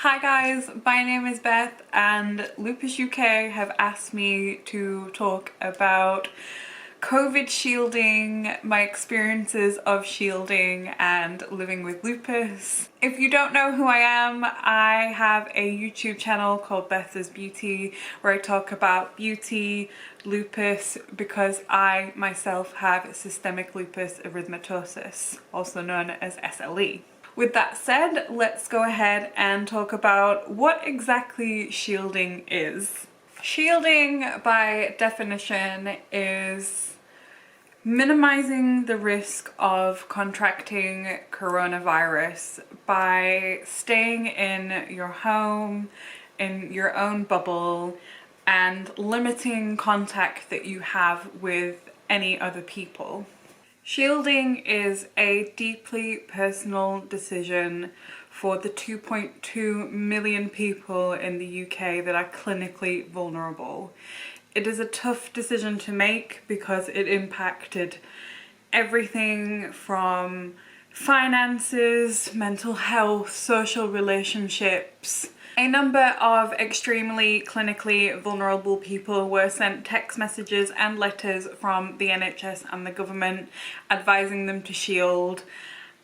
Hi guys, my name is Beth and Lupus UK have asked me to talk about COVID shielding, my experiences of shielding and living with lupus. If you don't know who I am, I have a YouTube channel called Beth's Beauty where I talk about beauty, lupus, because I myself have systemic lupus erythematosus, also known as SLE. With that said, let's go ahead and talk about what exactly shielding is. Shielding, by definition, is minimizing the risk of contracting coronavirus by staying in your home, in your own bubble, and limiting contact that you have with any other people. Shielding is a deeply personal decision for the 2.2 million people in the UK that are clinically vulnerable. It is a tough decision to make because it impacted everything from finances, mental health, social relationships. A number of extremely clinically vulnerable people were sent text messages and letters from the NHS and the government advising them to shield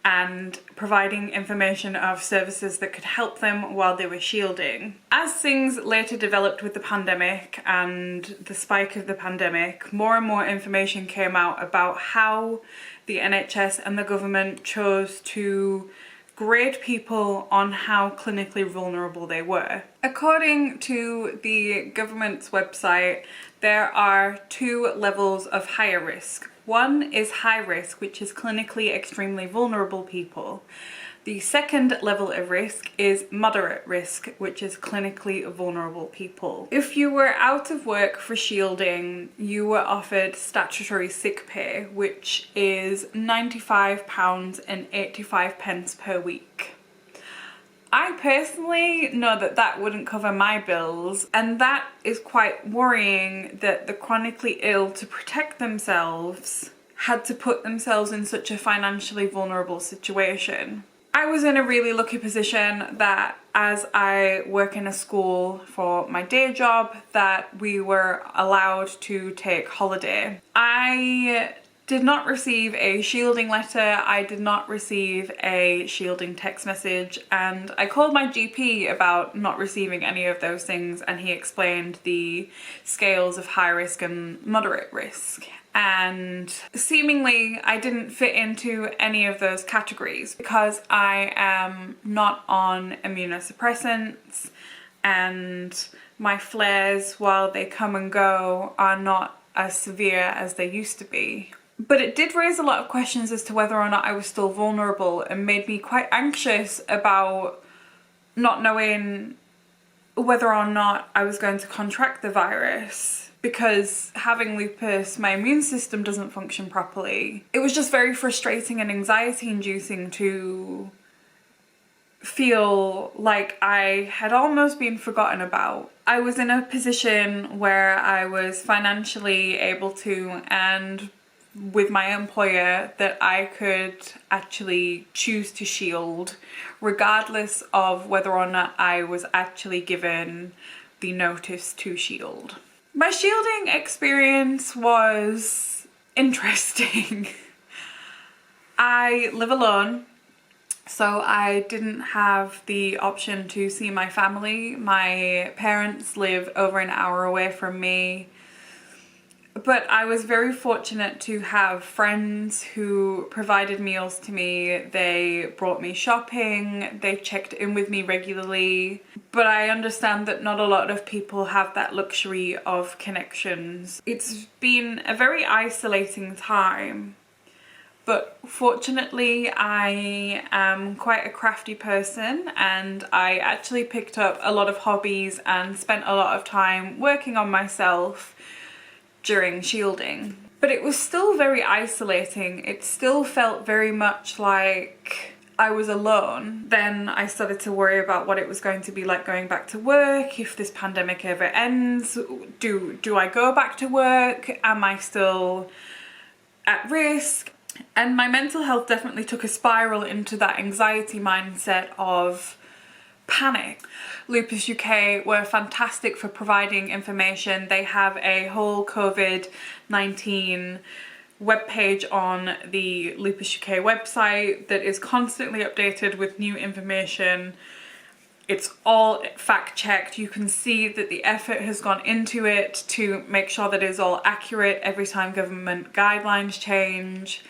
and providing information of services that could help them while they were shielding. As things later developed with the pandemic and the spike of the pandemic, more and more information came out about how the NHS and the government chose to grade people on how clinically vulnerable they were. According to the government's website, there are two levels of higher risk. One is high risk, which is clinically extremely vulnerable people. The second level of risk is moderate risk, which is clinically vulnerable people. If you were out of work for shielding, you were offered statutory sick pay, which is £95.85 per week. I personally know that that wouldn't cover my bills, and that is quite worrying that the chronically ill, to protect themselves, had to put themselves in such a financially vulnerable situation. I was in a really lucky position that as I work in a school for my day job, that we were allowed to take holiday. I did not receive a shielding letter, I did not receive a shielding text message, and I called my GP about not receiving any of those things, and he explained the scales of high risk and moderate risk. And seemingly I didn't fit into any of those categories because I am not on immunosuppressants, and my flares, while they come and go, are not as severe as they used to be. But it did raise a lot of questions as to whether or not I was still vulnerable, and made me quite anxious about not knowing whether or not I was going to contract the virus. Because having lupus, my immune system doesn't function properly. It was just very frustrating and anxiety inducing to feel like I had almost been forgotten about. I was in a position where I was financially able to, and with my employer, that I could actually choose to shield regardless of whether or not I was actually given the notice to shield. My shielding experience was interesting. I live alone, so I didn't have the option to see my family. My parents live over an hour away from me, but I was very fortunate to have friends who provided meals to me. They brought me shopping, they checked in with me regularly. But I understand that not a lot of people have that luxury of connections. It's been a very isolating time, but fortunately I am quite a crafty person, and I actually picked up a lot of hobbies and spent a lot of time working on myself during shielding. But it was still very isolating. It still felt very much like I was alone. Then I started to worry about what it was going to be like going back to work. If this pandemic ever ends, do I go back to work? Am I still at risk? And my mental health definitely took a spiral into that anxiety mindset of panic. Lupus UK were fantastic for providing information. They have a whole COVID-19 webpage on the Lupus UK website that is constantly updated with new information. It's all fact checked. You can see that the effort has gone into it to make sure that it is all accurate every time government guidelines change.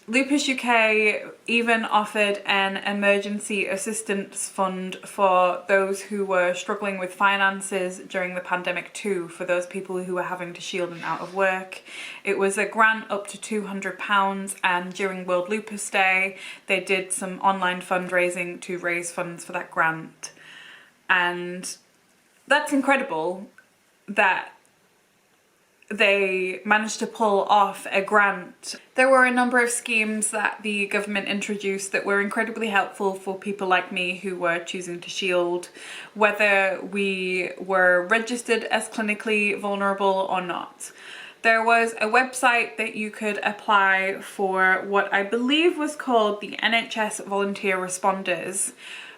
Lupus UK even offered an emergency assistance fund for those who were struggling with finances during the pandemic too, for those people who were having to shield and out of work. It was a grant up to £200, and during World Lupus Day they did some online fundraising to raise funds for that grant. And that's incredible that they managed to pull off a grant. There were a number of schemes that the government introduced that were incredibly helpful for people like me who were choosing to shield, whether we were registered as clinically vulnerable or not. There was a website that you could apply for what I believe was called the NHS Volunteer Responders,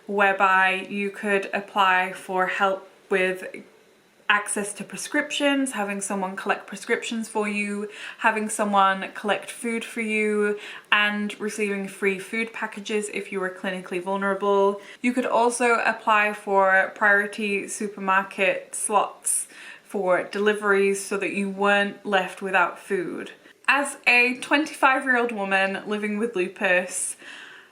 whereby you could apply for help with access to prescriptions, having someone collect prescriptions for you, having someone collect food for you, and receiving free food packages if you were clinically vulnerable. You could also apply for priority supermarket slots for deliveries so that you weren't left without food. As a 25-year-old woman living with lupus,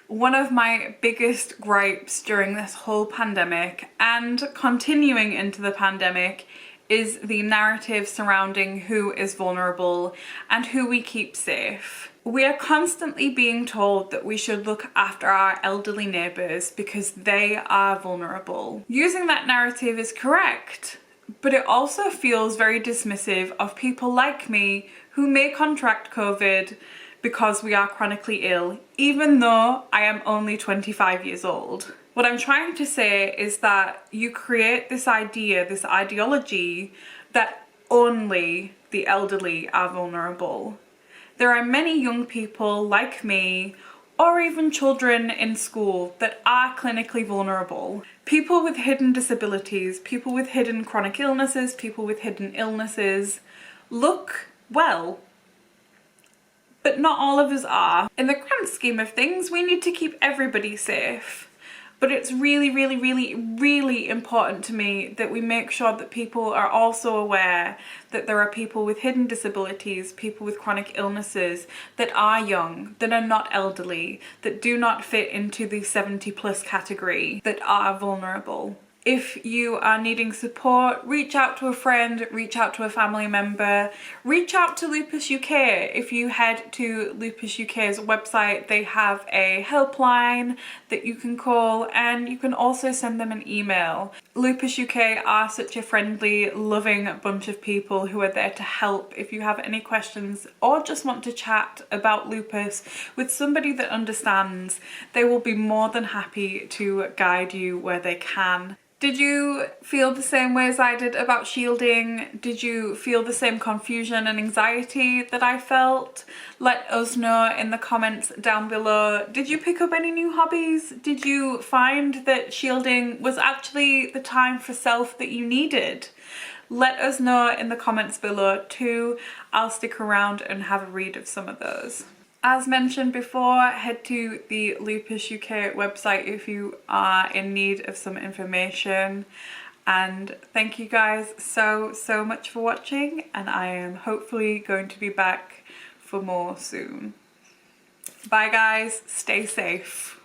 one of my biggest gripes during this whole pandemic and continuing into the pandemic is the narrative surrounding who is vulnerable and who we keep safe. We are constantly being told that we should look after our elderly neighbours because they are vulnerable. Using that narrative is correct, but it also feels very dismissive of people like me who may contract COVID because we are chronically ill, even though I am only 25 years old. What I'm trying to say is that you create this idea, this ideology, that only the elderly are vulnerable. There are many young people like me, or even children in school, that are clinically vulnerable. People with hidden disabilities, people with hidden chronic illnesses, people with hidden illnesses look well, but not all of us are. In the grand scheme of things, we need to keep everybody safe. But it's really, really, really, really important to me that we make sure that people are also aware that there are people with hidden disabilities, people with chronic illnesses that are young, that are not elderly, that do not fit into the 70+ category, that are vulnerable. If you are needing support, reach out to a friend, reach out to a family member, reach out to Lupus UK. If you head to Lupus UK's website, they have a helpline that you can call, and you can also send them an email. Lupus UK are such a friendly, loving bunch of people who are there to help if you have any questions or just want to chat about lupus with somebody that understands. They will be more than happy to guide you where they can. Did you feel the same way as I did about shielding? Did you feel the same confusion and anxiety that I felt? Let us know in the comments down below. Did you pick up any new hobbies? Did you find that shielding was actually the time for self that you needed? Let us know in the comments below too. I'll stick around and have a read of some of those. As mentioned before, head to the Lupus UK website if you are in need of some information. And thank you guys so much for watching, and I am hopefully going to be back for more soon. Bye guys, stay safe.